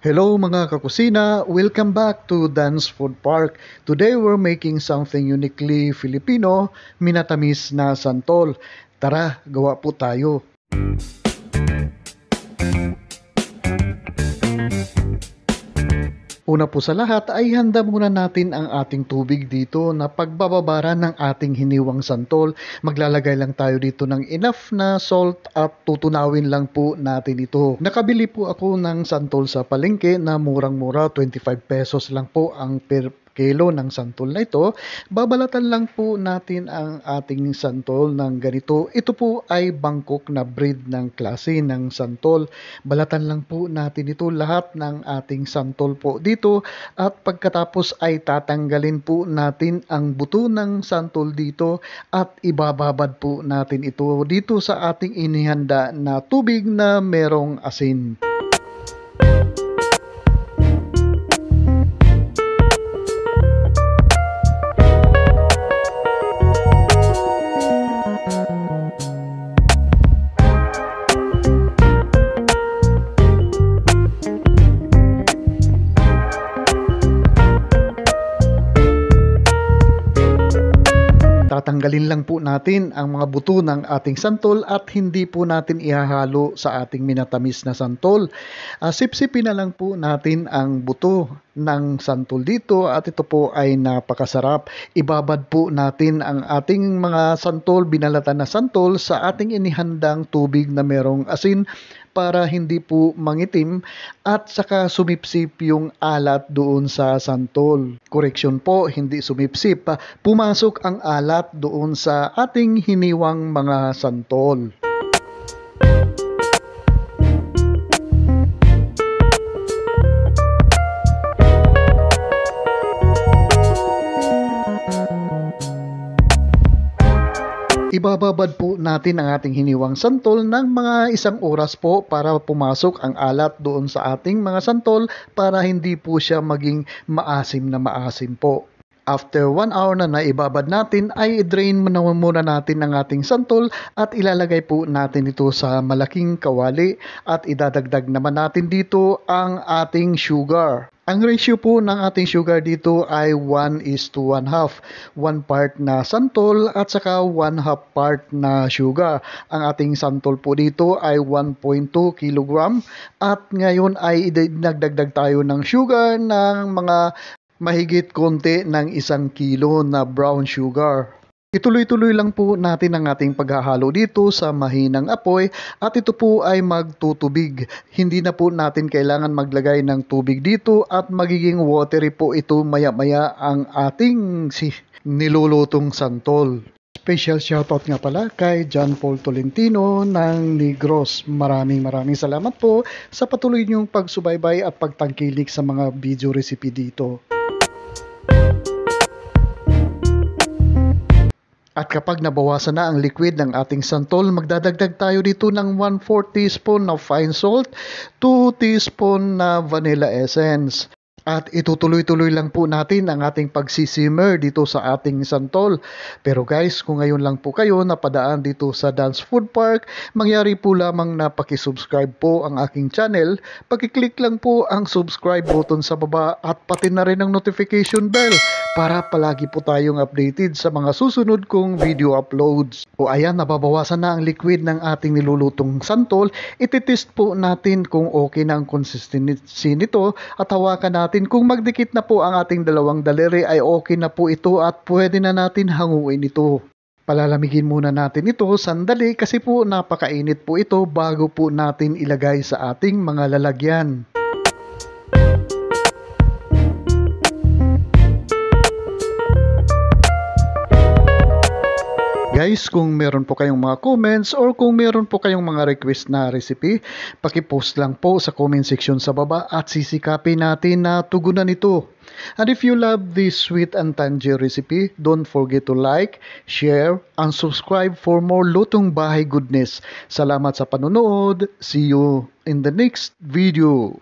Hello mga kakusina! Welcome back to Dan's Food Park. Today we're making something uniquely Filipino, minatamis na santol. Tara, gawa po tayo. Una po sa lahat ay handa muna natin ang ating tubig dito na pagbababara ng ating hiniwang santol. Maglalagay lang tayo dito ng enough na salt at tutunawin lang po natin ito. Nakabili po ako ng santol sa palengke na murang-mura, 25 pesos lang po ang per kilo ng santol na ito. Babalatan lang po natin ang ating santol ng ganito. Ito po ay Bangkok na breed ng klase ng santol. Balatan lang po natin ito lahat ng ating santol po dito at pagkatapos ay tatanggalin po natin ang buto ng santol dito at ibababad po natin ito dito sa ating inihanda na tubig na merong asin. Tatanggalin lang po natin ang mga buto ng ating santol at hindi po natin ihahalo sa ating minatamis na santol. Sipsipin na lang po natin ang buto ng santol dito at ito po ay napakasarap. Ibabad po natin ang ating mga santol, binalatan na santol sa ating inihandang tubig na merong asin para hindi po mangitim at saka sumipsip yung alat doon sa santol. Correction po, hindi sumipsip. Pumasok ang alat doon sa ating hiniwang mga santol. Ibababad po natin ang ating hiniwang santol ng mga 1 oras po para pumasok ang alat doon sa ating mga santol para hindi po siya maging maasim na maasim po. After 1 hour na naibabad natin ay i-drain muna natin ang ating santol at ilalagay po natin ito sa malaking kawali at idadagdag naman natin dito ang ating sugar. Ang ratio po ng ating sugar dito ay 1:1/2. 1 part na santol at saka 1/2 part na sugar. Ang ating santol po dito ay 1.2 kg at ngayon ay nagdagdag tayo ng sugar ng mga mahigit konti ng 1 kilo na brown sugar. Ituloy-tuloy lang po natin ang ating paghahalo dito sa mahinang apoy at ito po ay magtutubig. Hindi na po natin kailangan maglagay ng tubig dito at magiging watery po ito maya-maya ang ating nilulutong santol. Special shoutout nga pala kay John Paul Tolentino ng Negros. Maraming salamat po sa patuloy niyong pagsubaybay at pagtangkilik sa mga video recipe dito. At kapag nabawasan na ang liquid ng ating santol, magdadagdag tayo dito ng 1/4 teaspoon na fine salt, 2 teaspoon na vanilla essence. At itutuloy-tuloy lang po natin ang ating pagsisimmer dito sa ating santol. Pero guys, kung ngayon lang po kayo napadaan dito sa Dan's Food Park, mangyari po lamang na pakisubscribe po ang aking channel. Pakiclick lang po ang subscribe button sa baba at pati na rin ang notification bell para palagi po tayong updated sa mga susunod kong video uploads. O ayan, nababawasan na ang liquid ng ating nilulutong santol. Ititest po natin kung okay na ang consistency nito at hawakan natin kung magdikit na po ang ating dalawang daliri ay okay na po ito at pwede na natin hanguin ito. Palalamigin muna natin ito sandali kasi po napakainit po ito bago po natin ilagay sa ating mga lalagyan. Guys, kung meron po kayong mga comments or kung meron po kayong mga request na recipe, pakipost lang po sa comment section sa baba at sisikapin natin na tugunan ito. And if you love this sweet and tangy recipe, don't forget to like, share, and subscribe for more lutong bahay goodness. Salamat sa panonood. See you in the next video.